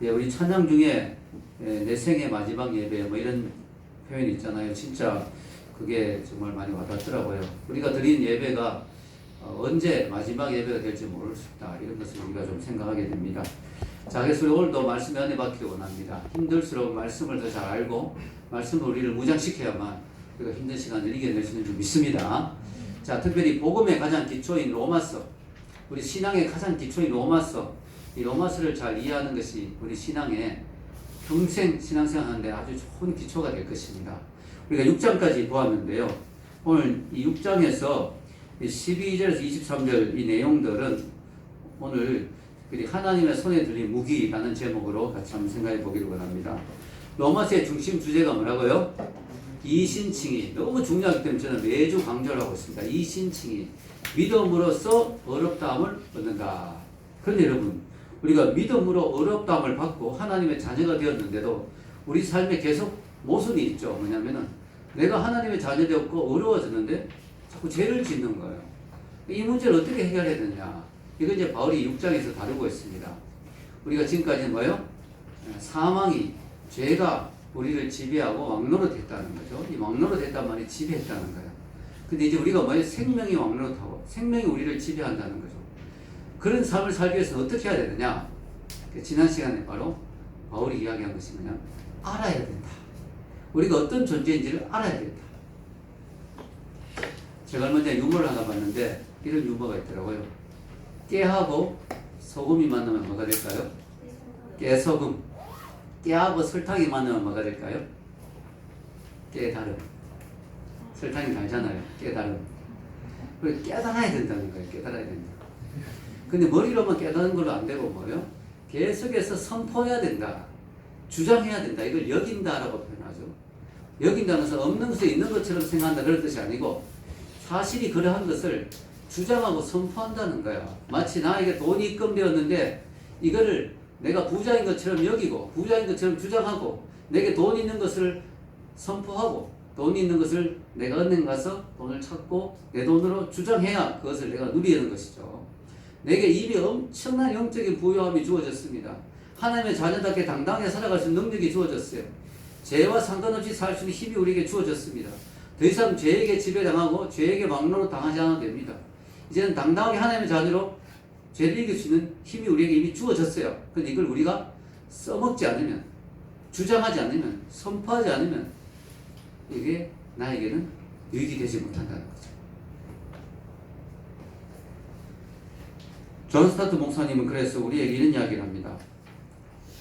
예, 우리 찬양 중에 내 생의 마지막 예배 뭐 이런 표현이 있잖아요. 진짜 그게 정말 많이 와닿더라고요. 우리가 드린 예배가 언제 마지막 예배가 될지 모를 수 있다. 이런 것을 우리가 좀 생각하게 됩니다. 자, 그래서 우리 오늘도 말씀에 은혜 받기를 원합니다. 힘들수록 말씀을 더 잘 알고 말씀을 우리를 무장시켜야만 우리가 힘든 시간을 이겨낼 수 있는 줄 믿습니다. 자, 특별히 복음의 가장 기초인 로마서, 우리 신앙의 가장 기초인 로마서, 이 로마서를 잘 이해하는 것이 우리 신앙의 평생 신앙생활 하는데 아주 좋은 기초가 될 것입니다. 우리가 6장까지 보았는데요. 오늘 이 6장에서 12절에서 23절 이 내용들은 오늘 하나님의 손에 들린 무기라는 제목으로 같이 한번 생각해 보기를 원합니다. 로마서의 중심 주제가 뭐라고요? 이신칭의. 너무 중요하기 때문에 저는 매주 강조를 하고 있습니다. 이신칭의. 믿음으로써 어렵다함을 얻는다. 그런데 여러분, 우리가 믿음으로 어렵다함을 받고 하나님의 자녀가 되었는데도 우리 삶에 계속 모순이 있죠. 뭐냐면은 내가 하나님의 자녀 되었고 어려워졌는데 자꾸 죄를 짓는 거예요. 이 문제를 어떻게 해결해야 되느냐. 이거 이제 바울이 6장에서 다루고 있습니다. 우리가 지금까지는 뭐예요? 사망이, 죄가 우리를 지배하고 왕노릇 했다는 거죠. 이 왕노릇 했단 말이 지배했다는 거예요. 근데 이제 우리가 뭐예요? 생명이 왕노릇하고 생명이 우리를 지배한다는 거죠. 그런 삶을 살기 위해서는 어떻게 해야 되느냐? 지난 시간에 바로 바울이 이야기한 것이 뭐냐? 알아야 된다. 우리가 어떤 존재인지를 알아야 된다. 제가 얼마 전에 유머를 하나 봤는데 이런 유머가 있더라고요. 깨하고 소금이 만나면 뭐가 될까요? 깨소금. 깨하고 설탕이 만나면 뭐가 될까요? 깨달음. 설탕이 달잖아요. 깨달음. 그래서 깨달아야 된다는 거예요. 깨달아야 된다. 근데 머리로만 깨닫는 걸로 안 되고 뭐요? 계속해서 선포해야 된다. 주장해야 된다. 이걸 여긴다라고 표현하죠. 여긴다는 것은 없는 것에 있는 것처럼 생각한다. 그런 뜻이 아니고 사실이 그러한 것을 주장하고 선포한다는 거야. 마치 나에게 돈이 입금되었는데 이거를 내가 부자인 것처럼 여기고 부자인 것처럼 주장하고 내게 돈 있는 것을 선포하고 돈 있는 것을 내가 은행 가서 돈을 찾고 내 돈으로 주장해야 그것을 내가 누리는 것이죠. 내게 이미 엄청난 영적인 부유함이 주어졌습니다. 하나님의 자녀답게 당당하게 살아갈 수 있는 능력이 주어졌어요. 죄와 상관없이 살 수 있는 힘이 우리에게 주어졌습니다. 더 이상 죄에게 지배당하고 죄에게 막노로 당하지 않아도 됩니다. 이제는 당당하게 하나님의 자녀로 죄를 이길 수 있는 힘이 우리에게 이미 주어졌어요. 그런데 이걸 우리가 써먹지 않으면, 주장하지 않으면, 선포하지 않으면 이게 나에게는 유익이 되지 못한다는 거죠. 존 스타트 목사님은 그래서 우리에게 이런 이야기를 합니다.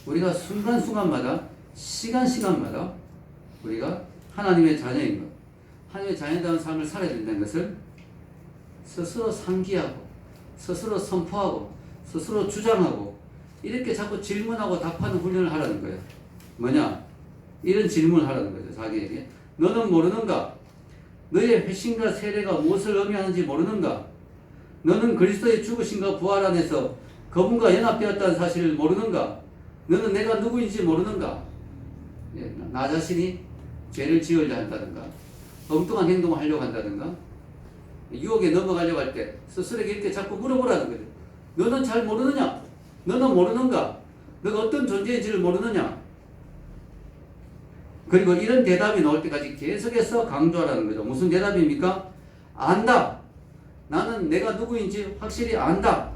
우리가 순간순간마다 시간마다 우리가 하나님의 자녀인 것, 하나님의 자녀다운 삶을 살아야 된다는 것을 스스로 상기하고 스스로 선포하고 스스로 주장하고 이렇게 자꾸 질문하고 답하는 훈련을 하라는 거예요. 뭐냐? 이런 질문을 하라는 거죠. 자기에게. 너는 모르는가? 너의 회심과 세례가 무엇을 의미하는지 모르는가? 너는 그리스도의 죽으심과 부활 안에서 그분과 연합되었다는 사실을 모르는가? 너는 내가 누구인지 모르는가? 나 자신이 죄를 지으려 한다든가 엉뚱한 행동을 하려고 한다든가 유혹에 넘어가려고 할 때 스스로에게 이렇게 자꾸 물어보라는 거죠. 너는 잘 모르느냐? 너는 모르는가? 너가 어떤 존재인지를 모르느냐? 그리고 이런 대답이 나올 때까지 계속해서 강조하라는 거죠. 무슨 대답입니까? 안다. 나는 내가 누구인지 확실히 안다.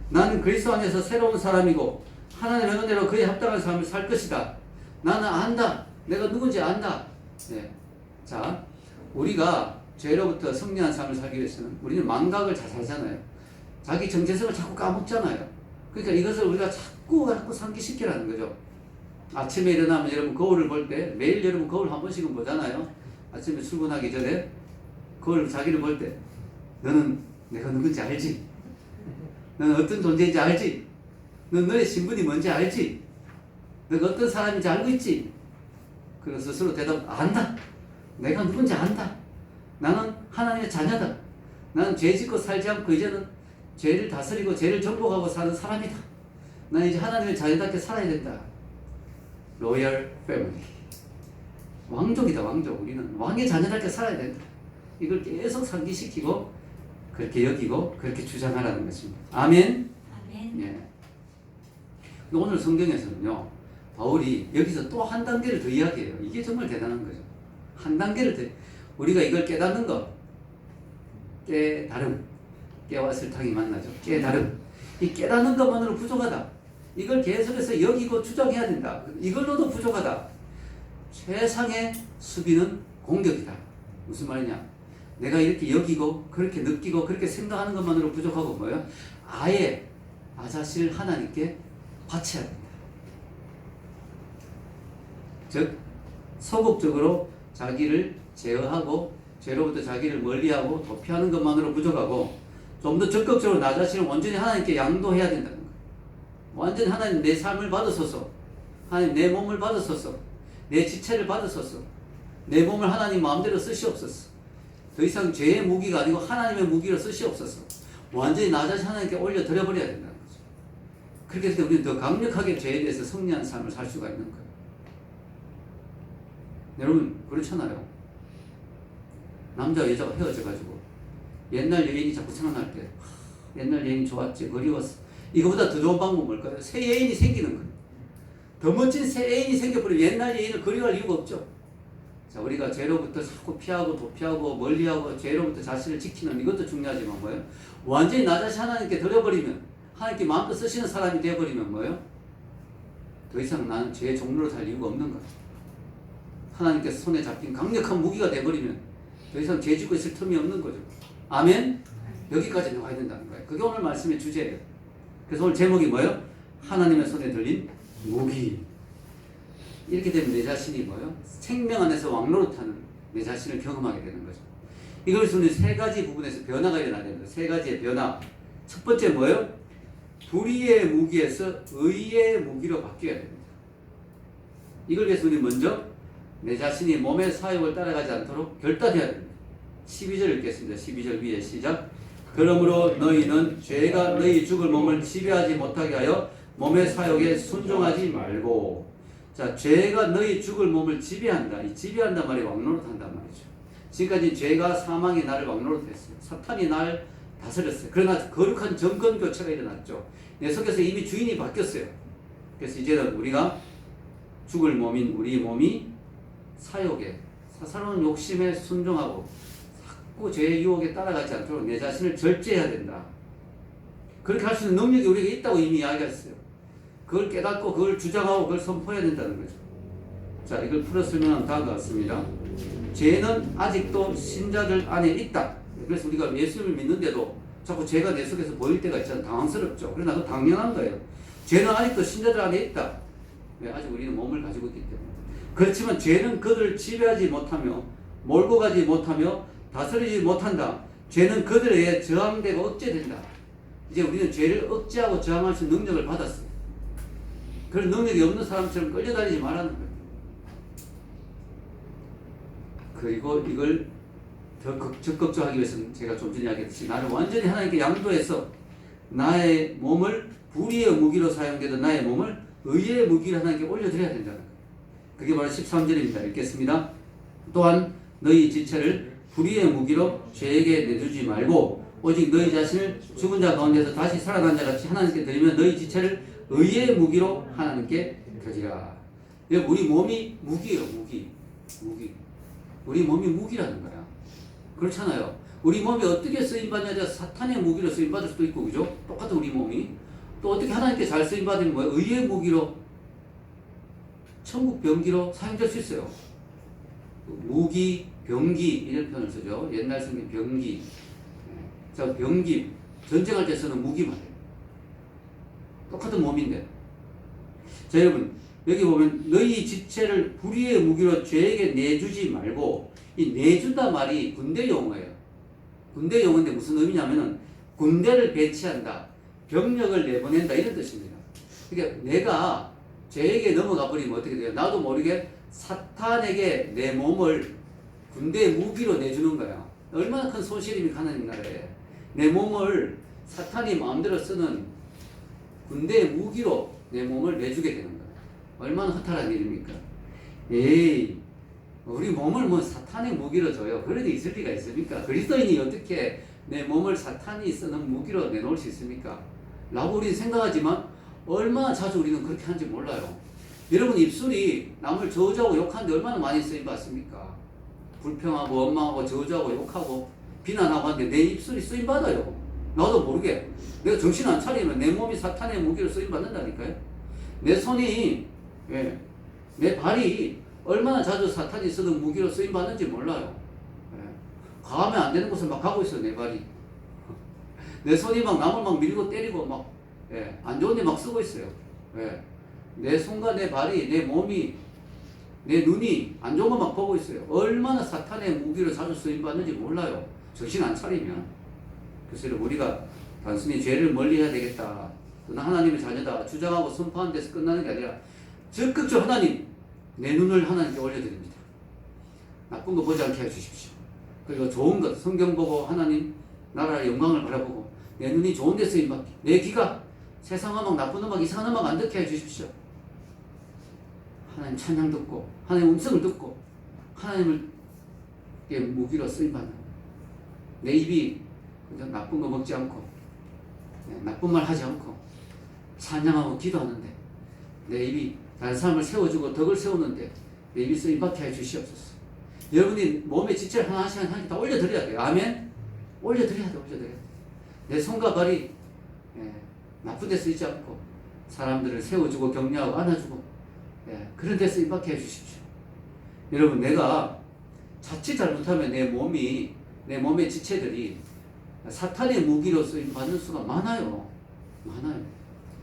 나는 그리스도 안에서 새로운 사람이고 하나님의 은혜로 그에 합당한 삶을 살 것이다. 나는 안다. 내가 누군지 안다. 네. 자, 우리가 죄로부터 승리한 삶을 살기 위해서는 우리는 망각을 잘 살잖아요. 자기 정체성을 자꾸 까먹잖아요. 그러니까 이것을 우리가 자꾸 상기시키라는 거죠. 아침에 일어나면 여러분 거울을 볼 때 매일 여러분 거울 한 번씩은 보잖아요. 아침에 출근하기 전에 거울 자기를 볼 때 너는 내가 누군지 알지? 너는 어떤 존재인지 알지? 넌 너의 신분이 뭔지 알지? 너가 어떤 사람인지 알고 있지? 그리고 스스로 대답 안다. 내가 누군지 안다. 나는 하나님의 자녀다. 나는 죄 짓고 살지 않고 이제는 죄를 다스리고 죄를 정복하고 사는 사람이다. 나는 이제 하나님의 자녀답게 살아야 된다. 로열 패밀리. 왕족이다, 왕족. 우리는 왕의 자녀답게 살아야 된다. 이걸 계속 상기시키고 그렇게 여기고 그렇게 주장하라는 것입니다. 아멘. 아멘. 예. 근데 오늘 성경에서는요, 바울이 여기서 또 한 단계를 더 이야기해요. 이게 정말 대단한 거죠. 한 단계를 더, 우리가 이걸 깨닫는 것, 깨달음, 깨와 설탕이 만나죠. 깨달음. 이 깨닫는 것만으로 부족하다. 이걸 계속해서 여기고 추정해야 된다. 이걸로도 부족하다. 최상의 수비는 공격이다. 무슨 말이냐? 내가 이렇게 여기고 그렇게 느끼고 그렇게 생각하는 것만으로 부족하고 뭐예요? 아예 나 자신을 하나님께 바쳐야 된다. 즉 소극적으로 자기를 제어하고 죄로부터 자기를 멀리하고 도피하는 것만으로 부족하고 좀 더 적극적으로 나 자신을 완전히 하나님께 양도해야 된다는 거예요. 완전히 하나님 내 삶을 받으소서, 하나님 내 몸을 받으소서, 내 지체를 받으소서, 내 몸을 하나님 마음대로 쓰시옵소서. 더 이상 죄의 무기가 아니고 하나님의 무기로 쓰시옵소서. 완전히 나 자신 하나님께 올려드려버려야 된다는 거죠. 그렇게 해서 우리는 더 강력하게 죄에 대해서 승리한 삶을 살 수가 있는 거예요. 여러분 그렇잖아요. 남자와 여자가 헤어져가지고 옛날 여인이 자꾸 생각날 때 옛날 여인이 좋았지, 그리웠어. 이거보다 더 좋은 방법은 뭘까요? 새 여인이 생기는 거예요. 더 멋진 새 여인이 생겨버리면 옛날 여인을 그리워할 이유가 없죠. 자, 우리가 죄로부터 자꾸 피하고 도피하고 멀리하고 죄로부터 자신을 지키는 이것도 중요하지만 뭐예요? 완전히 나 자신 하나님께 드려버리면, 하나님께 마음껏 쓰시는 사람이 되어버리면 뭐예요? 더 이상 나는 죄의 종로로 살 이유가 없는 거예요. 하나님께서 손에 잡힌 강력한 무기가 되어버리면 더 이상 죄 짓고 있을 틈이 없는 거죠. 아멘? 여기까지 나와야 된다는 거예요. 그게 오늘 말씀의 주제예요. 그래서 오늘 제목이 뭐예요? 하나님의 손에 들린 무기. 이렇게 되면 내 자신이 뭐예요? 생명 안에서 왕노릇하는 내 자신을 경험하게 되는 거죠. 이것을 우리 세 가지 부분에서 변화가 일어나야 됩니다. 세 가지의 변화. 첫 번째 뭐예요? 불의의 무기에서 의의 무기로 바뀌어야 됩니다. 이걸 위해서 우리 먼저 내 자신이 몸의 사욕을 따라가지 않도록 결단해야 됩니다. 12절 읽겠습니다. 12절 위에 시작. 그러므로 너희는 죄가 너희 죽을 몸을 지배하지 못하게 하여 몸의 사욕에 순종하지 말고. 자, 죄가 너희 죽을 몸을 지배한다. 이 지배한단 말이 왕노릇한단 말이죠. 지금까지 죄가 사망이 나를 왕노릇했어요. 사탄이 나를 다스렸어요. 그러나 거룩한 정권 교체가 일어났죠. 내 속에서 이미 주인이 바뀌었어요. 그래서 이제는 우리가 죽을 몸인 우리 몸이 사욕에, 사사로운 욕심에 순종하고 자꾸 죄의 유혹에 따라가지 않도록 내 자신을 절제해야 된다. 그렇게 할 수 있는 능력이 우리에게 있다고 이미 이야기했어요. 그걸 깨닫고 그걸 주장하고 그걸 선포해야 된다는 거죠. 자, 이걸 풀어 설명하면 다음과 같습니다. 죄는 아직도 신자들 안에 있다. 그래서 우리가 예수님을 믿는데도 자꾸 죄가 내 속에서 보일 때가 있잖아요. 당황스럽죠. 그러나 그건 당연한 거예요. 죄는 아직도 신자들 안에 있다. 왜? 아직 우리는 몸을 가지고 있기 때문에. 그렇지만 죄는 그들을 지배하지 못하며 몰고 가지 못하며 다스리지 못한다. 죄는 그들에 의해 저항되고 억제된다. 이제 우리는 죄를 억제하고 저항할 수 있는 능력을 받았어요. 그런 능력이 없는 사람처럼 끌려다니지 말라는 거예요. 그리고 이걸 더 적극적하기 위해서는 제가 좀 전에 이야기했듯이 나를 완전히 하나님께 양도해서 나의 몸을 불의의 무기로 사용되던 나의 몸을 의의 무기로 하나님께 올려드려야 된다는 거예요. 그게 바로 13절입니다. 읽겠습니다. 또한 너희 지체를 불의의 무기로 죄에게 내주지 말고 오직 너희 자신을 죽은 자 가운데서 다시 살아난 자 같이 하나님께 드리면 너희 지체를 의의 무기로 하나님께 드리라. 우리 몸이 무기예요. 무기. 우리 몸이 무기라는 거야. 그렇잖아요. 우리 몸이 어떻게 쓰임받느냐, 사탄의 무기로 쓰임받을 수도 있고, 그죠? 똑같은 우리 몸이. 또 어떻게 하나님께 잘 쓰임받으면 뭐예요? 의의 무기로, 천국 병기로 사용될 수 있어요. 무기, 병기, 이런 표현을 쓰죠. 옛날 성경 병기. 자, 병기. 전쟁할 때 쓰는 무기 말이에요. 똑같은 몸인데. 자, 여러분, 여기 보면 너희 지체를 불의의 무기로 죄에게 내주지 말고, 이 내준다 말이 군대 용어예요. 군대 용어인데 무슨 의미냐면은 군대를 배치한다, 병력을 내보낸다, 이런 뜻입니다. 그러니까 내가 죄에게 넘어가 버리면 어떻게 돼요? 나도 모르게 사탄에게 내 몸을 군대의 무기로 내주는 거야. 얼마나 큰 손실입니까, 하나님 나라에. 내 몸을 사탄이 마음대로 쓰는 군대의 무기로 내 몸을 내주게 되는 거야. 얼마나 허탈한 일입니까? 에이, 우리 몸을 뭐 사탄의 무기로 줘요. 그런 게 있을 리가 있습니까? 그리스도인이 어떻게 내 몸을 사탄이 쓰는 무기로 내놓을 수 있습니까? 라고 우리는 생각하지만 얼마나 자주 우리는 그렇게 하는지 몰라요. 여러분 입술이 남을 저주하고 욕하는데 얼마나 많이 쓰임받습니까? 불평하고 원망하고 저주하고 욕하고 비난하고 하는데 내 입술이 쓰임받아요. 나도 모르게. 내가 정신 안 차리면 내 몸이 사탄의 무기로 쓰임받는다니까요. 내 손이, 예, 내 발이 얼마나 자주 사탄이 쓰던 무기로 쓰임받는지 몰라요. 예. 가면 안 되는 곳을 막 가고 있어요, 내 발이. 내 손이 막 남을 막 밀고 때리고 막, 예, 안 좋은 데 막 쓰고 있어요. 예. 내 손과 내 발이, 내 몸이, 내 눈이 안 좋은 것만 보고 있어요. 얼마나 사탄의 무기로 자주 쓰임받는지 몰라요. 정신 안 차리면. 그래서 우리가 단순히 죄를 멀리 해야 되겠다. 나 하나님의 자녀다. 주장하고 선포하는 데서 끝나는 게 아니라 적극적으로 하나님, 내 눈을 하나님께 올려드립니다. 나쁜 거 보지 않게 해주십시오. 그리고 좋은 것, 성경 보고 하나님 나라의 영광을 바라보고 내 눈이 좋은 데 쓰임받게, 내 귀가 세상 음악, 나쁜 음악, 이상한 음악 안 듣게 해주십시오. 하나님 찬양 듣고 하나님 음성을 듣고 하나님을 무기로 쓰임받는 내 입이 그냥 나쁜 거 먹지 않고 나쁜 말 하지 않고 찬양하고 기도하는데 내 입이 다른 사람을 세워주고 덕을 세우는데 내 입이 쓰임받게 해주시옵소서. 여러분이 몸의 지체를 하나씩 하나씩 다 올려드려야 돼요. 아멘? 올려드려야 돼. 올려드려야 돼. 내 손과 발이 나쁜 데 쓰이지 않고 사람들을 세워주고 격려하고 안아주고 그런 데 쓰임받게 해주십시오. 여러분, 내가 자칫 잘못하면 내 몸의 지체들이 사탄의 무기로 쓰임받는 수가 많아요. 많아요.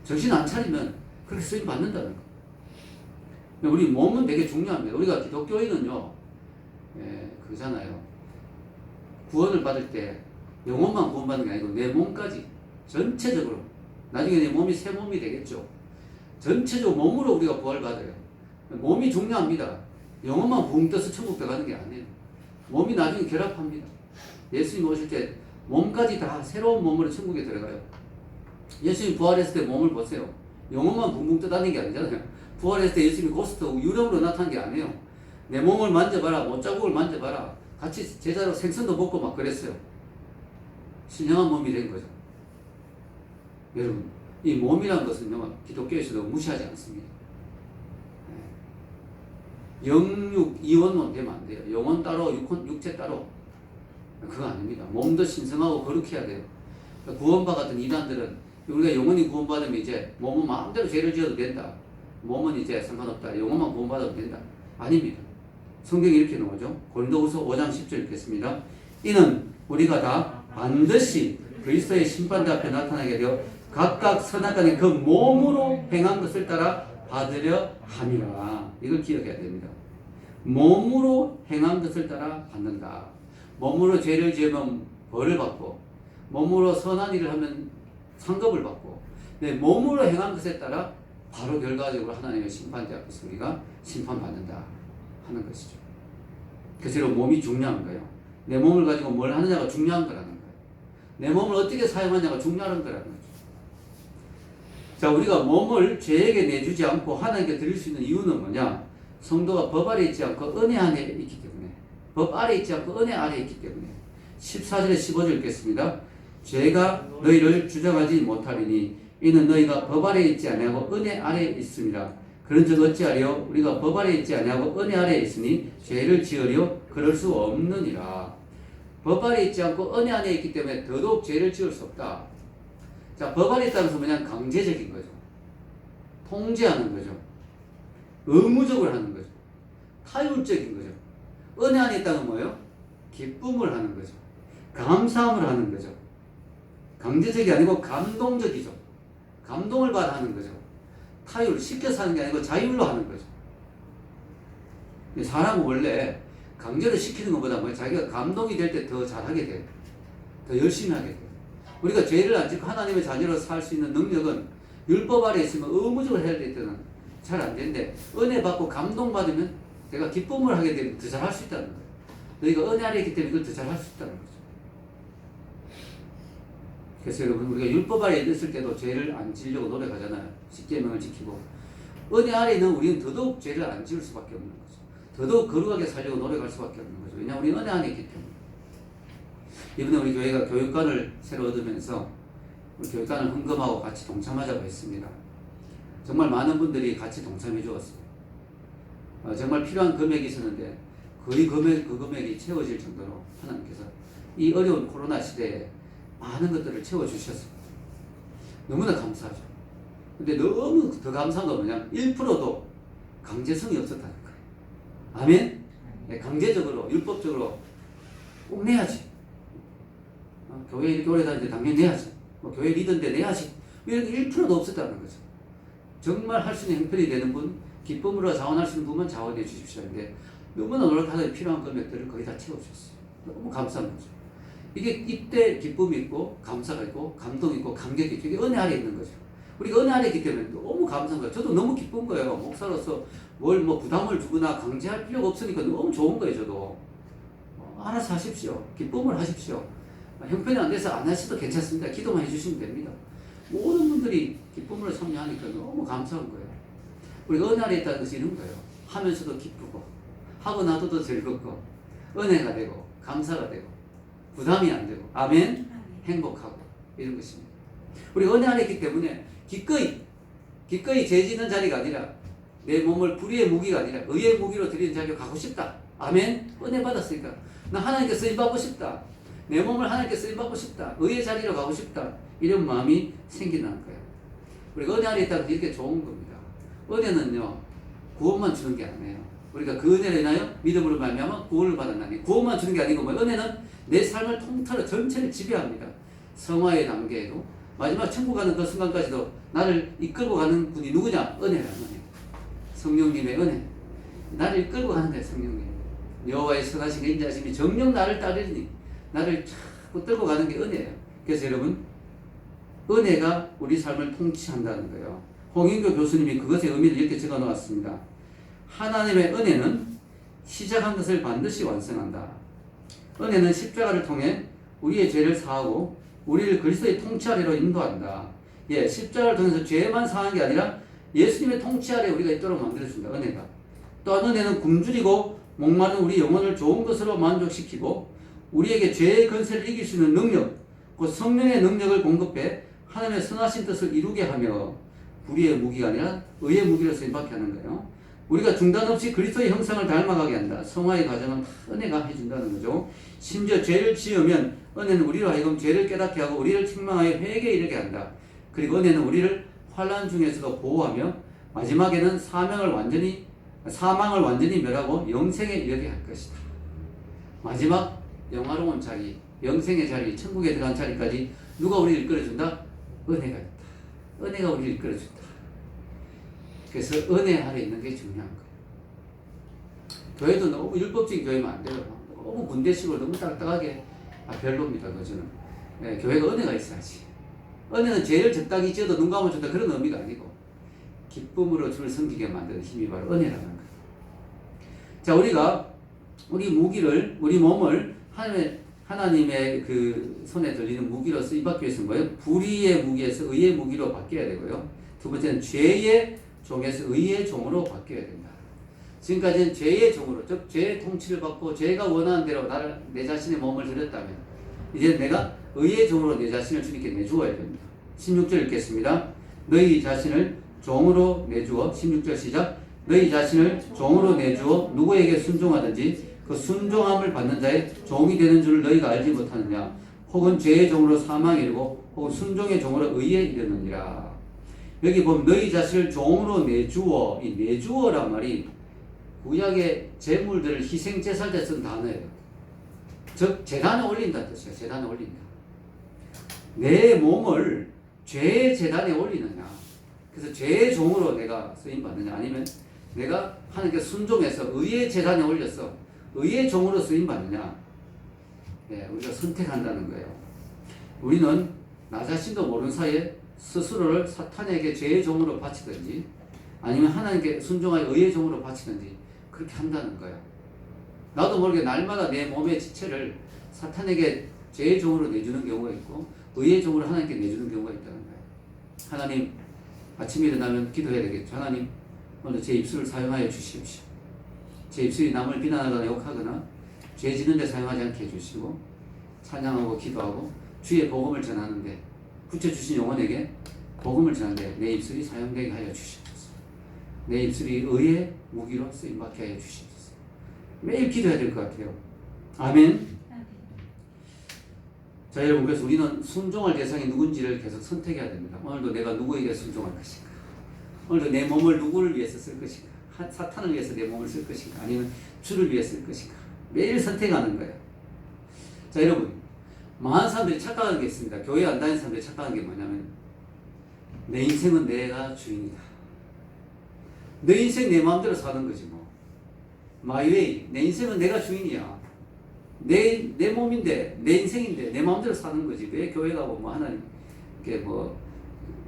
정신 안 차리면 그렇게 쓰임받는다는 거. 우리 몸은 되게 중요합니다. 우리가 기독교인은요, 그잖아요. 구원을 받을 때 영혼만 구원받는 게 아니고 내 몸까지 전체적으로, 나중에 내 몸이 새 몸이 되겠죠. 전체적으로 몸으로 우리가 부활을 받아요. 몸이 중요합니다. 영혼만 붕 떠서 천국 들어가는 게 아니에요. 몸이 나중에 결합합니다. 예수님 오실 때 몸까지 다 새로운 몸으로 천국에 들어가요. 예수님 부활했을 때 몸을 보세요. 영혼만 붕붕 떠다니는 게 아니잖아요. 부활했을 때 예수님이 고스트 유령으로 나타난 게 아니에요. 내 몸을 만져봐라, 못자국을 만져봐라. 같이 제자로 생선도 먹고 막 그랬어요. 신령한 몸이 된 거죠. 여러분, 이 몸이란 것은요, 기독교에서도 무시하지 않습니다. 영육 이원론 되면 안 돼요. 영혼 따로, 육체 따로. 그거 아닙니다. 몸도 신성하고 거룩해야 돼요. 구원파 같은 이단들은 우리가 영혼이 구원받으면 이제 몸은 마음대로 죄를 지어도 된다. 몸은 이제 상관없다. 영혼만 구원받으면 된다. 아닙니다. 성경이 이렇게 나오죠. 고린도후서 5장 10절 읽겠습니다. 이는 우리가 다 반드시 그리스도의 심판대 앞에 나타나게 되어 각각 선악간에 그 몸으로 행한 것을 따라 받으려 함이라. 이걸 기억해야 됩니다. 몸으로 행한 것을 따라 받는다. 몸으로 죄를 지으면 벌을 받고, 몸으로 선한 일을 하면 상급을 받고, 네, 몸으로 행한 것에 따라 바로 결과적으로 하나님의 심판대 앞에서 우리가 심판받는다 하는 것이죠. 그래서 몸이 중요한 거예요. 내 몸을 가지고 뭘 하느냐가 중요한 거라는 거예요. 내 몸을 어떻게 사용하냐가 중요한 거라는 거죠. 자, 우리가 몸을 죄에게 내주지 않고 하나님께 드릴 수 있는 이유는 뭐냐? 성도가 법 아래 있지 않고 은혜 안에 있기 때문에, 법 아래 있지 않고 은혜 아래 있기 때문에. 14절에 15절 읽겠습니다. 죄가 너희를 주장하지 못하리니 이는 너희가 법 아래 있지 아니하고 은혜 아래 있습니다. 그런즉 어찌하리요? 우리가 법 아래 있지 아니하고 은혜 아래 있으니 죄를 지으려 그럴 수 없느니라. 법 아래 있지 않고 은혜 안에 있기 때문에 더더욱 죄를 지을 수 없다. 자, 법 아래 있다는 것은 뭐냐? 강제적인 거죠. 통제하는 거죠. 의무적으로 하는 거죠. 타율적인 거죠. 은혜 안에 있다는 건 뭐예요? 기쁨을 하는 거죠. 감사함을 하는 거죠. 강제적이 아니고 감동적이죠. 감동을 받아 하는 거죠. 타율, 시켜서 하는 게 아니고 자율로 하는 거죠. 사람은 원래 강제로 시키는 것보다 뭐 자기가 감동이 될 때 더 잘하게 돼요. 더 열심히 하게 돼요. 우리가 죄를 안 짓고 하나님의 자녀로 살 수 있는 능력은 율법 아래 있으면 의무적으로 해야 될 때는 잘 안 되는데, 은혜 받고 감동받으면 내가 기쁨을 하게 되면 더 잘할 수 있다는 거예요. 너희가 은혜 아래 있기 때문에 이걸 더 잘할 수 있다는 거죠. 그래서 여러분, 우리가 율법 아래 있을 때도 죄를 안 지으려고 노력하잖아요. 십계명을 지키고. 은혜 아래는 우리는 더더욱 죄를 안 지을 수밖에 없는 거죠. 더더욱 거룩하게 살려고 노력할 수밖에 없는 거죠. 왜냐하면 우리는 은혜 안에 있기 때문에. 이번에 우리 교회가 교육관을 새로 얻으면서 우리 교육관을 헌금하고 같이 동참하자고 했습니다. 정말 많은 분들이 같이 동참해 주었어요. 정말 필요한 금액이 있었는데 거의 그 금액이 채워질 정도로 하나님께서 이 어려운 코로나 시대에 많은 것들을 채워주셨습니다. 너무나 감사하죠. 근데 너무 더 감사한 건 뭐냐면 1%도 강제성이 없었다는 거예요. 아멘? 네, 강제적으로 율법적으로 꼭 내야지. 교회 이렇게 오래 다니는데 당연히 내야지. 교회 리더인데 내야지. 이런 게 1%도 없었다는 거죠. 정말 할 수 있는 형편이 되는 분, 기쁨으로 자원하시는 분만 자원해 주십시오. 근데 너무나 노력하다 필요한 금액들을 거의 다 채워주셨어요. 너무 감사한 거죠. 이때 기쁨이 있고, 감사가 있고, 감동이 있고, 감격이 있고, 이게 은혜 아래 있는 거죠. 우리가 은혜 아래 있기 때문에 너무 감사한 거예요. 저도 너무 기쁜 거예요. 목사로서 뭘 부담을 주거나 강제할 필요가 없으니까 너무 좋은 거예요, 저도. 알아서 하십시오. 기쁨을 하십시오. 형편이 안 돼서 안 하셔도 괜찮습니다. 기도만 해주시면 됩니다. 모든 분들이 기쁨으로 참여하니까 너무 감사한 거예요. 우리가 은혜 아래 있다는 것이 이런 거예요. 하면서도 기쁘고, 하고 나서도 즐겁고, 은혜가 되고, 감사가 되고, 부담이 안 되고, 아멘? 행복하고, 이런 것입니다. 우리가 은혜 안에 있기 때문에 기꺼이 죄 짓는 자리가 아니라 내 몸을 불의의 무기가 아니라 의의 무기로 드리는 자리로 가고 싶다. 아멘? 은혜 받았으니까. 나 하나님께 쓰임받고 싶다. 내 몸을 하나님께 쓰임받고 싶다. 의의 자리로 가고 싶다. 이런 마음이 생긴다는 거예요. 우리가 은혜 안에 있다는 게 이렇게 좋은 겁니다. 은혜는요, 구원만 주는 게 아니에요. 우리가 그 은혜를 인하여 믿음으로 말미암아 구원을 받았나니, 구원만 주는 게 아니고 은혜는 내 삶을 통틀어 전체를 지배합니다. 성화의 단계에도 마지막 천국 가는 그 순간까지도 나를 이끌고 가는 분이 누구냐? 은혜라는 은혜. 성령님의 은혜. 나를 이끌고 가는 거예요, 성령님. 여호와의 선하신 인자하심이 정녕 나를 따르니 나를 자꾸 끌고 가는 게 은혜예요. 그래서 여러분, 은혜가 우리 삶을 통치한다는 거예요. 홍인교 교수님이 그것의 의미를 이렇게 적어 놓았습니다. 하나님의 은혜는 시작한 것을 반드시 완성한다. 은혜는 십자가를 통해 우리의 죄를 사하고 우리를 그리스도의 통치 아래로 인도한다. 예, 십자가를 통해서 죄만 사하는 게 아니라 예수님의 통치 아래 우리가 있도록 만들어준다. 은혜가. 또한 은혜는 굶주리고 목마른 우리 영혼을 좋은 것으로 만족시키고 우리에게 죄의 권세를 이길 수 있는 능력, 곧 성령의 능력을 공급해 하나님의 선하신 뜻을 이루게 하며 불의의 무기가 아니라 의의 무기로 쓰임받게 하는 거예요. 우리가 중단 없이 그리스도의 형상을 닮아가게 한다. 성화의 과정은 은혜가 해준다는 거죠. 심지어 죄를 지으면 은혜는 우리로 하여금 죄를 깨닫게 하고 우리를 책망하여 회개에 이르게 한다. 그리고 은혜는 우리를 환난 중에서도 보호하며 마지막에는 사망을 완전히 멸하고 영생에 이르게 할 것이다. 마지막 영화로운 자리, 영생의 자리, 천국에 들어간 자리까지 누가 우리를 이끌어준다? 은혜가 있다. 은혜가 우리를 이끌어준다. 그래서 은혜 아래 있는 게 중요한 거예요. 교회도 너무 율법적인 교회면 안 돼요. 너무 군대식으로 너무 딱딱하게 별로입니다. 그거는. 네, 교회가 은혜가 있어야지. 은혜는 죄를 적당히 지어도 눈 감아준다 그런 의미가 아니고 기쁨으로 주를 섬기게 만드는 힘이 바로 은혜라는 거예요. 자, 우리가 우리 몸을 하나님의 그 손에 들리는 무기로 쓰임받기 위해서는 뭐예요? 불의의 무기에서 의의 무기로 바뀌어야 되고요. 두 번째는 죄의 종에서 의의 종으로 바뀌어야 된다. 지금까지는 죄의 종으로, 즉 죄의 통치를 받고 죄가 원하는 대로 내 자신의 몸을 드렸다면 이제 내가 의의 종으로 내 자신을 주님께 내주어야 됩니다. 16절 읽겠습니다. 너희 자신을 종으로 내주어, 16절 시작. 너희 자신을 종으로 내주어 누구에게 순종하든지 그 순종함을 받는 자의 종이 되는 줄 너희가 알지 못하느냐. 혹은 죄의 종으로 사망에 이르고 혹은 순종의 종으로 의에 이르느니라. 여기 보면 너희 자신을 종으로 내주어, 이 내주어란 말이 구약의 제물들을 희생제사할 때 쓴 단어예요. 즉 제단에 올린다는 뜻이에요. 제단에 올린다. 내 몸을 죄의 제단에 올리느냐. 그래서 죄의 종으로 내가 쓰임받느냐, 아니면 내가 하나님께 순종해서 의의 제단에 올려서 의의 종으로 쓰임받느냐. 네, 우리가 선택한다는 거예요. 우리는 나 자신도 모르는 사이에 스스로를 사탄에게 죄의 종으로 바치든지 아니면 하나님께 순종하여 의의 종으로 바치든지 그렇게 한다는 거예요. 나도 모르게 날마다 내 몸의 지체를 사탄에게 죄의 종으로 내주는 경우가 있고 의의 종으로 하나님께 내주는 경우가 있다는 거예요. 하나님, 아침에 일어나면 기도해야 되겠죠. 하나님, 오늘 제 입술을 사용하여 주십시오. 제 입술이 남을 비난하거나 욕하거나 죄 짓는 데 사용하지 않게 해주시고 찬양하고 기도하고 주의 복음을 전하는데 붙여주신 영혼에게 복음을 전하는데 내 입술이 사용되게 하여 주시옵소서. 내 입술이 의의 무기로 쓰임받게 하여 주시옵소서. 매일 기도해야 될 것 같아요. 아멘. 자, 여러분, 그래서 우리는 순종할 대상이 누군지를 계속 선택해야 됩니다. 오늘도 내가 누구에게 순종할 것인가? 오늘도 내 몸을 누구를 위해서 쓸 것인가? 사탄을 위해서 내 몸을 쓸 것인가? 아니면 주를 위해 쓸 것인가? 매일 선택하는 거예요. 자, 여러분, 많은 사람들이 착각하는 게 있습니다. 교회 안 다니는 사람들이 착각하는 게 뭐냐면 내 인생은 내가 주인이다. 내 인생 내 마음대로 사는 거지 뭐. My way. 내 인생은 내가 주인이야. 내 몸인데, 내 인생인데, 내 마음대로 사는 거지. 왜 교회 가고 뭐 하나님께 뭐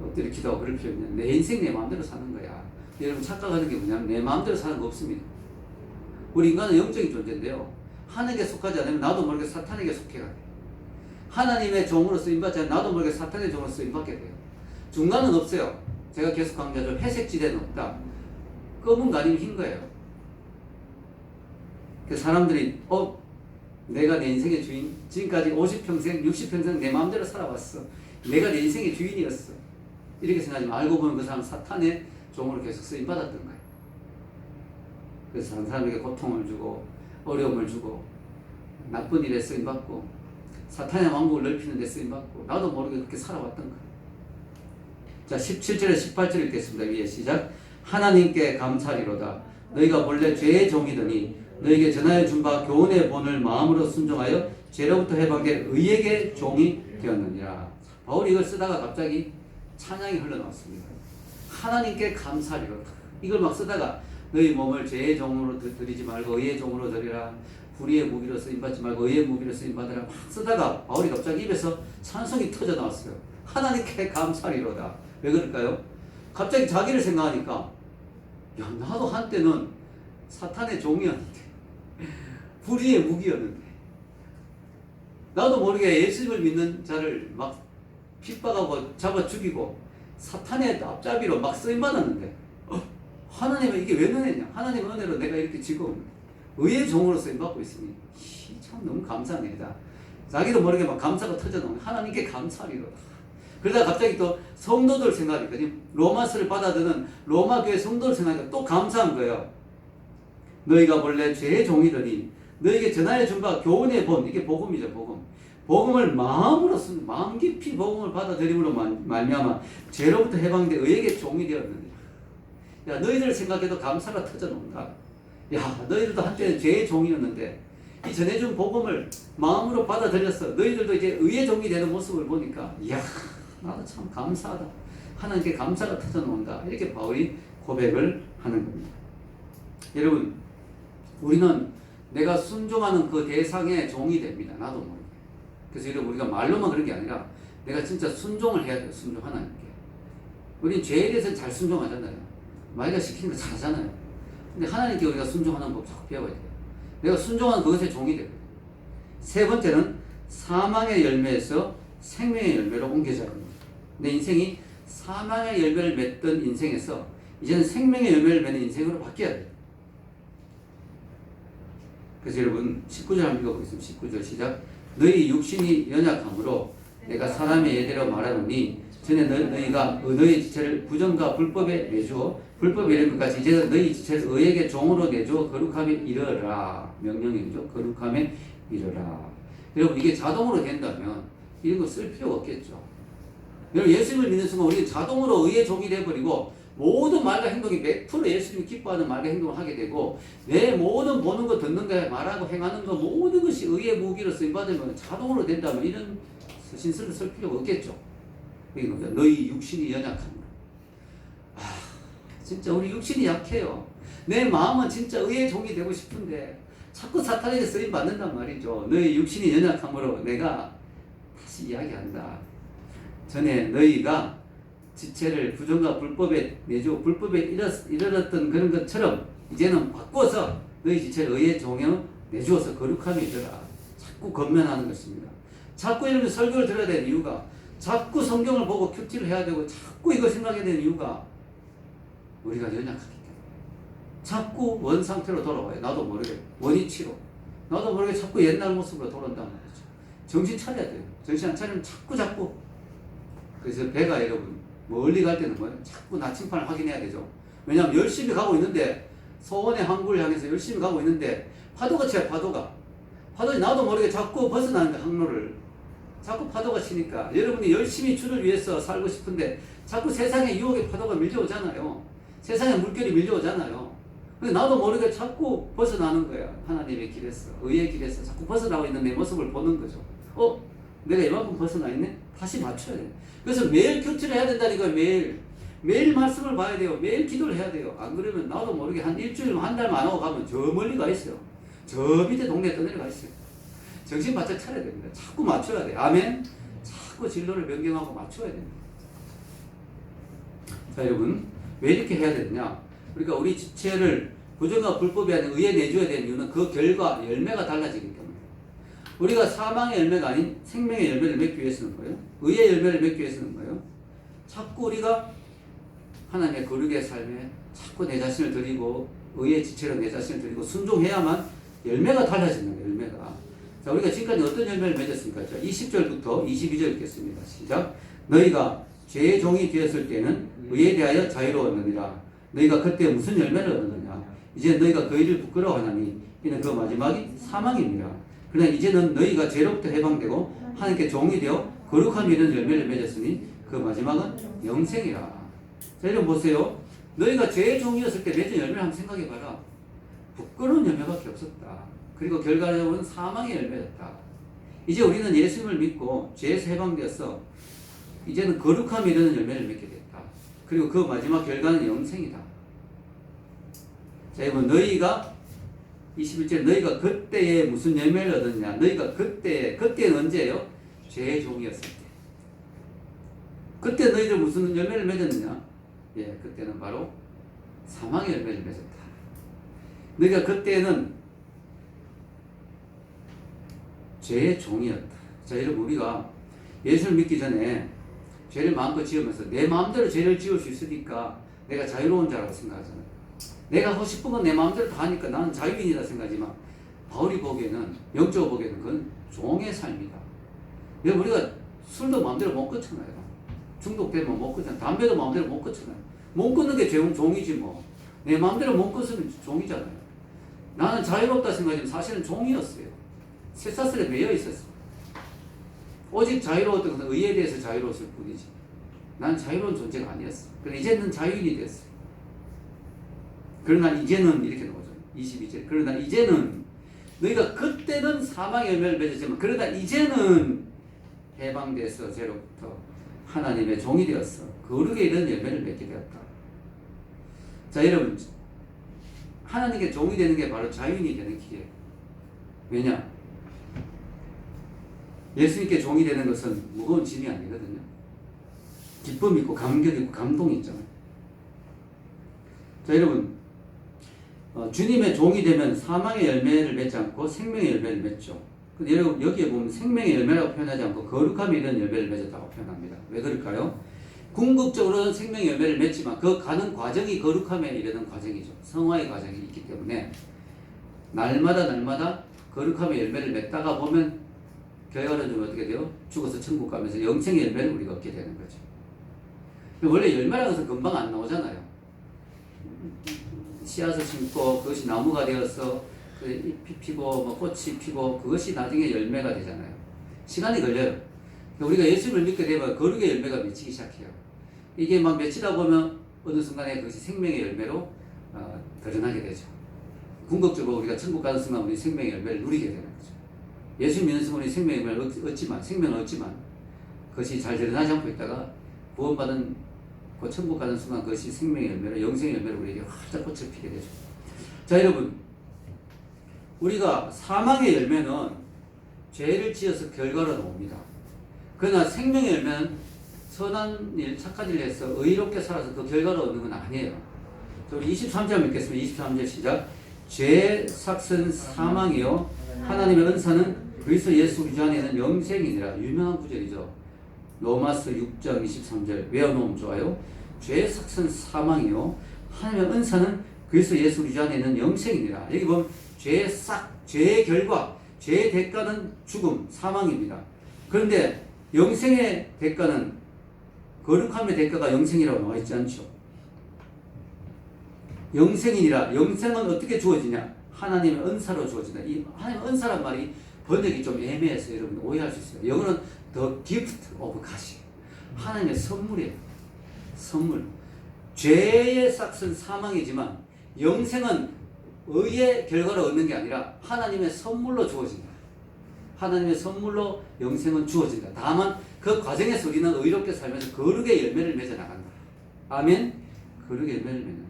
엎드려 기도하고 그럴 필요 없냐. 내 인생 내 마음대로 사는 거야. 여러분 착각하는 게 뭐냐면 내 마음대로 사는 거 없습니다. 우리 인간은 영적인 존재인데요. 하나님께 속하지 않으면 나도 모르게 사탄에게 속해가게 돼요. 하나님의 종으로 쓰임받지 않으면 나도 모르게 사탄의 종으로 쓰임받게 돼요. 중간은 없어요. 제가 계속 강조하죠. 회색 지대는 없다. 검은 거 아니면 흰 거예요. 그 사람들이 내가 내 인생의 주인, 지금까지 50평생, 60평생 내 마음대로 살아왔어. 내가 내 인생의 주인이었어. 이렇게 생각하지만 알고 보면 그 사람 사탄의 종으로 계속 쓰임받았던 거예요. 그래서 다른 사람에게 고통을 주고 어려움을 주고 나쁜 일에 쓰임받고 사탄의 왕국을 넓히는 데 쓰임받고 나도 모르게 그렇게 살아왔던 거예요. 자, 17절에 18절 읽겠습니다. 위에 시작. 하나님께 감사리로다. 너희가 본래 죄의 종이더니 너희에게 전하여 준 바 교훈의 본을 마음으로 순종하여 죄로부터 해방될 의에게 종이 되었느니라. 바울이 이걸 쓰다가 갑자기 찬양이 흘러나왔습니다. 하나님께 감사리로다. 이걸 막 쓰다가 너희 몸을 죄의 종으로 드리지 말고 의의 종으로 드리라. 불의의 무기로 쓰임받지 말고 의의 무기로 쓰임받으라. 막 쓰다가 바울이 갑자기 입에서 찬송이 터져 나왔어요. 하나님께 감사리로다. 왜 그럴까요? 갑자기 자기를 생각하니까 야, 나도 한때는 사탄의 종이었는데 불의의 무기였는데 나도 모르게 예수님을 믿는 자를 막 핍박하고 잡아 죽이고 사탄의 앞잡이로 막 쓰임받았는데 하나님은 이게 왜 은혜냐? 하나님의 은혜로 내가 이렇게 지금 의의 종으로 쓰임받고 있으니 참 너무 감사한 일이다. 자기도 모르게 막 감사가 터져나오는 하나님께 감사리로다. 그러다가 갑자기 또 성도들 생각하니까 로마서를 받아드는 로마 교회 성도들 생각하니까 또 감사한 거예요. 너희가 본래 죄의 종이더니 너희에게 전하여 준 바 교훈의 본, 이게 복음이죠. 복음을 마음으로 마음 깊이 복음을 받아들임으로 말미암아 죄로부터 해방돼 의에게 종이 되었느니라. 야, 너희들 생각해도 감사가 터져나온다. 야, 너희들도 한때는 죄의 종이었는데 이 전해준 복음을 마음으로 받아들였어. 너희들도 이제 의의 종이 되는 모습을 보니까 이야, 나도 참 감사하다. 하나님께 감사가 터져나온다. 이렇게 바울이 고백을 하는 겁니다. 여러분, 우리는 내가 순종하는 그 대상의 종이 됩니다. 나도 모르게. 그래서 여러분, 우리가 말로만 그런 게 아니라 내가 진짜 순종을 해야 돼요. 순종 하나님께. 우리는 죄에 대해서는 잘 순종하잖아요. 마귀가 시키는 거 잘하잖아요. 근데 하나님께 우리가 순종하는 법 자꾸 배워야 돼요. 내가 순종하는 그것의 종이 되거든요. 세 번째는 사망의 열매에서 생명의 열매로 옮겨져야 합니다. 내 인생이 사망의 열매를 맺던 인생에서 이제는 생명의 열매를 맺는 인생으로 바뀌어야 돼요. 그래서 여러분 19절 한번 읽어보겠습니다. 19절 시작. 너희 육신이 연약함으로 내가 사람의 예대로 말하노니 전에 너희가 너희 지체를 부정과 불법에 내주어 불법에 이른 것까지 이제 너희 지체를 의에게 종으로 내주어 거룩함에 이르라. 명령이죠. 거룩함에 이르라. 여러분 이게 자동으로 된다면 이런 거 쓸 필요가 없겠죠. 여러분 예수님을 믿는 순간 우리는 자동으로 의의 종이 되어버리고 모든 말과 행동이 100% 예수님이 기뻐하는 말과 행동을 하게 되고 내 모든 보는 거 듣는 거 말하고 행하는 거 모든 것이 의의 무기로 쓰임받으면 자동으로 된다면 이런 신설을 쓸 필요가 없겠죠. 그러니까 너희 육신이 연약함으로. 진짜 우리 육신이 약해요. 내 마음은 진짜 의의 종이 되고 싶은데 자꾸 사탄에게 쓰임받는단 말이죠. 너희 육신이 연약함으로 내가 다시 이야기한다. 전에 너희가 지체를 부정과 불법에 내주고 불법에 이르렀던 그런 것처럼 이제는 바꿔서 너희 지체를 의의 종에 내주어서 거룩함에 이르라. 자꾸 건면하는 것입니다. 자꾸 이런 설교를 들어야 되는 이유가 자꾸 성경을 보고 큐티를 해야 되고 자꾸 이거 생각해야 되는 이유가 우리가 연약하기 때문에 자꾸 원 상태로 돌아와요. 나도 모르게 원위치로 나도 모르게 자꾸 옛날 모습으로 돌아온단 말이죠. 정신 차려야 돼요. 정신 안 차리면 자꾸 그래서 배가 여러분 멀리 갈 때는 뭐예요? 자꾸 나침판을 확인해야 되죠. 왜냐하면 열심히 가고 있는데, 소원의 항구를 향해서 열심히 가고 있는데 파도가 쳐요. 파도가 나도 모르게 자꾸 벗어나는 거, 항로를 자꾸 파도가 치니까. 여러분이 열심히 주를 위해서 살고 싶은데 자꾸 세상의 유혹의 파도가 밀려오잖아요. 세상의 물결이 밀려오잖아요. 근데 나도 모르게 자꾸 벗어나는 거야. 하나님의 길에서, 의의 길에서 자꾸 벗어나고 있는 내 모습을 보는 거죠. 내가 이만큼 벗어나 있네? 다시 맞춰야 돼. 그래서 매일 교체를 해야 된다니까요. 매일 말씀을 봐야 돼요. 매일 기도를 해야 돼요. 안 그러면 나도 모르게 한 일주일, 한 달만 안 하고 가면 저 멀리 가 있어요. 저 밑에 동네에 떠내려가 있어요. 정신 바짝 차려야 됩니다. 자꾸 맞춰야 돼요. 아멘? 자꾸 진로를 변경하고 맞춰야 됩니다. 자, 여러분, 왜 이렇게 해야 되느냐? 그러니까 우리 지체를 부정과 불법이 아닌 의에 내줘야 되는 이유는 그 결과, 열매가 달라지기 때문에. 우리가 사망의 열매가 아닌 생명의 열매를 맺기 위해서는 거예요. 의의 열매를 맺기 위해서는 거예요. 자꾸 우리가 하나님의 거룩의 삶에 자꾸 내 자신을 드리고 의의 지체로 내 자신을 드리고 순종해야만 열매가 달라지는 거예요. 열매가. 자, 우리가 지금까지 어떤 열매를 맺었습니까? 자, 20절부터 22절 읽겠습니다. 시작. 너희가 죄의 종이 되었을 때는 의에 대하여 자유로웠느니라. 너희가 그때 무슨 열매를 얻느냐? 이제 너희가 그 일을 부끄러워하나니 이는 그 마지막이 사망입니다. 그러나 이제는 너희가 죄로부터 해방되고 하나님께 종이 되어 거룩함이 있는 열매를 맺었으니 그 마지막은 영생이라. 자, 여러분 보세요. 너희가 죄의 종이었을 때 맺은 열매를 한번 생각해봐라. 부끄러운 열매밖에 없었다. 그리고 결과적으로는 사망의 열매였다. 이제 우리는 예수님을 믿고 죄에서 해방되었어. 이제는 거룩함이 이르는 열매를 맺게 됐다. 그리고 그 마지막 결과는 영생이다. 자, 여러분, 너희가 21절 너희가 그때에 무슨 열매를 얻었냐? 너희가 그때는 언제예요? 죄의 종이었을 때. 그때 너희들 무슨 열매를 맺었느냐? 예, 그때는 바로 사망의 열매를 맺었다. 너희가 그때는 죄의 종이었다. 자, 여러분, 우리가 예수를 믿기 전에 죄를 마음껏 지으면서 내 마음대로 죄를 지을 수 있으니까 내가 자유로운 자라고 생각하잖아요. 내가 하고 싶은 건 내 마음대로 다 하니까 나는 자유인이라 생각하지만 바울이 보기에는, 영적으로 보기에는 그건 종의 삶이다. 여러분, 우리가 술도 마음대로 못 끊잖아요. 중독되면 못 끊잖아요. 담배도 마음대로 못 끊잖아요. 못 끊는 게 종이지 뭐. 내 마음대로 못 끊으면 종이잖아요. 나는 자유롭다 생각하지만 사실은 종이었어요. 쇠사슬에 매여 있었어요. 오직 자유로웠던 것은 의에 대해서 자유로웠을 뿐이지. 나는 자유로운 존재가 아니었어. 그런데 이제는 자유인이 됐어. 그러나 이제는 이렇게 나오죠. 22절. 그러나 이제는 너희가 그때는 사망의 열매를 맺었지만 그러나 이제는 해방돼서 죄로부터 하나님의 종이 되었어. 거룩에 이른 열매를 맺게 되었다. 자, 여러분, 하나님께 종이 되는 게 바로 자유인이 되는 길이에요. 왜냐? 예수님께 종이 되는 것은 무거운 짐이 아니거든요. 기쁨이 있고 감격이 있고 감동이 있잖아요. 자, 여러분, 주님의 종이 되면 사망의 열매를 맺지 않고 생명의 열매를 맺죠. 근데 여러분, 여기에 보면 생명의 열매라고 표현하지 않고 거룩함이 이런 열매를 맺었다고 표현합니다. 왜 그럴까요? 궁극적으로는 생명의 열매를 맺지만 그 가는 과정이 거룩함에 이르는 과정이죠. 성화의 과정이 있기 때문에 날마다 거룩함의 열매를 맺다가 보면 결과는 좀 어떻게 돼요? 죽어서 천국 가면서 영생의 열매를 우리가 얻게 되는 거죠. 원래 열매라는 것은 금방 안 나오잖아요. 씨앗을 심고 그것이 나무가 되어서 그 잎이 피고 뭐 꽃이 피고 그것이 나중에 열매가 되잖아요. 시간이 걸려요. 우리가 예수를 믿게 되면 거룩의 열매가 맺히기 시작해요. 이게 막 맺히다 보면 어느 순간에 그것이 생명의 열매로 드러나게 되죠. 궁극적으로 우리가 천국 가는 순간 우리 생명의 열매를 누리게 되는 거죠. 예수 믿는 순간 우리 생명의 열매를 생명을 얻지만 그것이 잘 드러나지 않고 있다가 구원받은 그 천국 가는 순간 그것이 생명의 열매로 영생의 열매로 우리에게 활짝 꽃을 피게 되죠. 자, 여러분, 우리가 사망의 열매는 죄를 지어서 결과로 나옵니다. 그러나 생명의 열매는 선한 일, 착한 일을 해서 의롭게 살아서 그 결과로 얻는 건 아니에요. 우리 23절 읽겠습니다. 23절 시작. 죄의 삭은 사망이요 하나님의 은사는 그리스도 예수 우리 주 안에는 영생이니라. 유명한 구절이죠. 로마서 6장 23절 외워놓으면 좋아요. 죄의 삭은 사망이요 하나님의 은사는 그리스도 예수 우리 주 안에는 영생이니라. 여기 보면 죄의 결과, 죄의 대가는 죽음, 사망입니다. 그런데 영생의 대가는 거룩함의 대가가 영생이라고 나와 있지 않죠. 영생이니라. 영생은 어떻게 주어지냐? 하나님의 은사로 주어진다. 이 하나님의 은사란 말이 번역이 좀 애매해서 여러분 오해할 수 있어요. 영어는 The gift of God이 하나님의 선물이에요. 선물. 죄의 삭은 사망이지만 영생은 의의 결과로 얻는 게 아니라 하나님의 선물로 주어진다. 하나님의 선물로 영생은 주어진다. 다만 그 과정에서 우리는 의롭게 살면서 거룩의 열매를 맺어 나간다. 아멘. 거룩의 열매를 맺는다.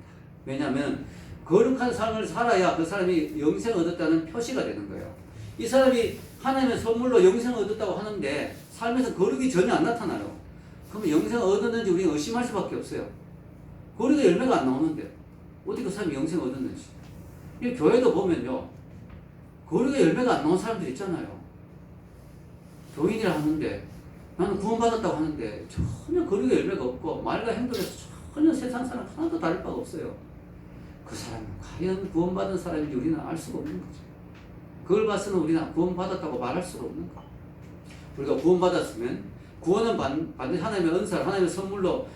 왜냐하면 거룩한 삶을 살아야 그 사람이 영생을 얻었다는 표시가 되는 거예요. 이 사람이 하나님의 선물로 영생을 얻었다고 하는데 삶에서 거룩이 전혀 안 나타나요. 그러면 영생을 얻었는지 우리는 의심할 수밖에 없어요. 거룩의 열매가 안 나오는데 어떻게 그 사람이 영생을 얻었는지. 이 교회도 보면요, 거룩의 열매가 안 나온 사람들 있잖아요. 교인이라 하는데 나는 구원받았다고 하는데 전혀 거룩의 열매가 없고 말과 행동에서 전혀 세상 사람 하나도 다를 바가 없어요. 그 사람은 과연 구원받은 사람인지 우리는 알 수가 없는 거죠. 그걸 봐서는 우리는 구원받았다고 말할 수가 없는 거. 우리가 구원받았으면 구원은 반드시 하나님의 은사를 하나님의 선물로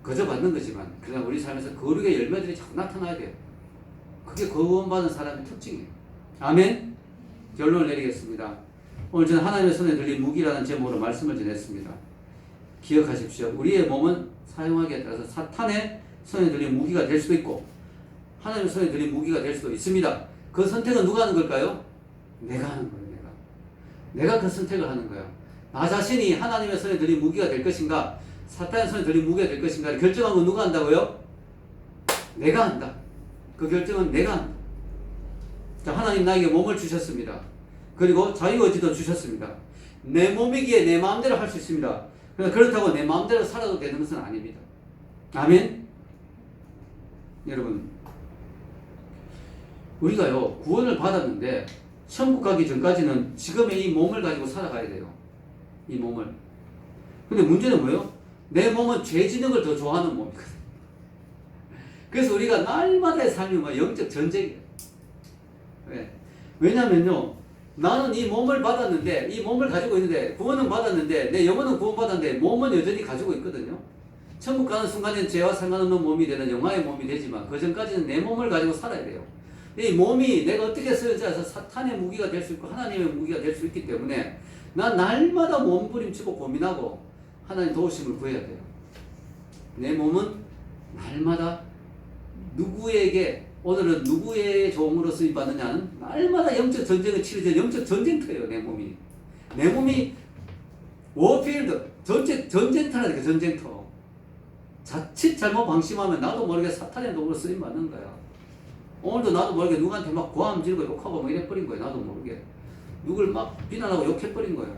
거저 받는 거지만 그러나 우리 삶에서 거룩의 열매들이 자꾸 나타나야 돼요. 그게 구원받은 사람의 특징이에요. 아멘. 결론을 내리겠습니다. 오늘 저는 하나님의 손에 들린 무기라는 제목으로 말씀을 전했습니다. 기억하십시오. 우리의 몸은 사용하기에 따라서 사탄의 손에 들린 무기가 될 수도 있고 하나님의 손에 들린 무기가 될 수도 있습니다. 그 선택은 누가 하는 걸까요? 내가 하는 거예요. 내가 그 선택을 하는 거예요. 나 자신이 하나님의 손에 들린 무기가 될 것인가 사탄의 손에 들린 무기가 될 것인가 결정한 건 누가 한다고요? 내가 한다. 그 결정은 내가 한다. 자, 하나님 나에게 몸을 주셨습니다. 그리고 자유의지도 주셨습니다. 내 몸이기에 내 마음대로 할 수 있습니다. 그렇다고 내 마음대로 살아도 되는 것은 아닙니다. 아멘? 여러분, 우리가요, 구원을 받았는데, 천국 가기 전까지는 지금의 이 몸을 가지고 살아가야 돼요. 이 몸을. 근데 문제는 뭐예요? 내 몸은 죄 짓는 걸 더 좋아하는 몸이거든. 그래서 우리가 날마다의 삶이 뭐 영적 전쟁이에요. 왜? 왜냐면요, 나는 이 몸을 받았는데, 이 몸을 가지고 있는데, 구원은 받았는데, 내 영혼은 구원받았는데, 몸은 여전히 가지고 있거든요. 천국 가는 순간에는 죄와 상관없는 몸이 되는 영화의 몸이 되지만, 그 전까지는 내 몸을 가지고 살아야 돼요. 이 몸이 내가 어떻게 쓰는지 알아서 사탄의 무기가 될 수 있고, 하나님의 무기가 될 수 있기 때문에, 난 날마다 몸부림치고 고민하고, 하나님 도우심을 구해야 돼요. 내 몸은 날마다 누구에게, 오늘은 누구의 종으로 쓰임받느냐는 날마다 영적 전쟁을 치르는 영적 전쟁터예요. 내 몸이. 내 몸이 워필드, 전쟁터라니까. 전쟁터. 자칫 잘못 방심하면 나도 모르게 사탄의 도구로 쓰임받는 거야. 오늘도 나도 모르게 누구한테 막 고함 지르고 욕하고 막 이래버린 거야. 나도 모르게. 누굴 막 비난하고 욕해버린 거야.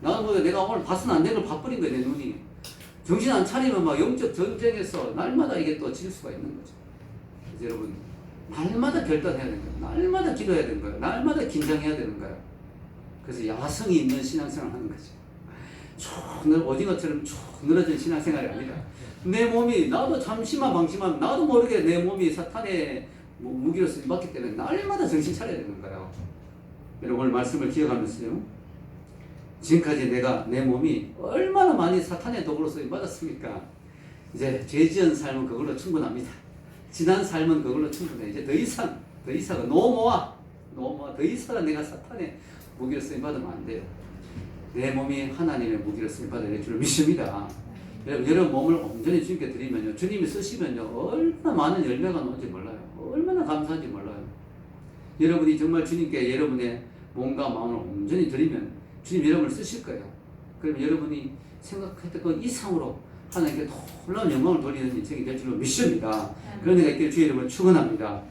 나도 모르게 내가 오늘 봐서는 안 되는 걸 봐버린 거야. 내 눈이. 정신 안 차리면 막 영적 전쟁에서 날마다 이게 또 질 수가 있는 거죠. 그래서 여러분, 날마다 결단해야 되는 거예요. 날마다 기도해야 되는 거예요. 날마다 긴장해야 되는 거예요. 그래서 야성이 있는 신앙생활을 하는 거죠. 오징어처럼 쭉 늘어진 신앙생활이 아니라 내 몸이, 나도 잠시만 방심하면 나도 모르게 내 몸이 사탄의 무기로 쓰임받기 때문에 날마다 정신 차려야 되는 거예요. 여러분, 오늘 말씀을 기억하면서요, 지금까지 내가 내 몸이 얼마나 많이 사탄의 도구로 쓰임받았습니까? 이제 죄 지은 삶은 그걸로 충분합니다. 지난 삶은 그걸로 충분해. 이제 더 이상 노모아 더 이상 내가 사탄의 무기로 쓰임받으면 안 돼요. 내 몸이 하나님의 무기로 쓰임받아야 될 줄 믿습니다. 여러분 몸을 온전히 주님께 드리면요, 주님이 쓰시면요, 얼마나 많은 열매가 나올지 몰라요. 얼마나 감사한지 몰라요. 여러분이 정말 주님께 여러분의 몸과 마음을 온전히 드리면 주님 여러분을 쓰실 거예요. 그러면 여러분이 생각했던 것 이상으로 하나님께 놀라운 영광을 돌리는 인생이 될 줄로 믿습니다. 그런 데가 있기를 주의 이름으로 축원합니다.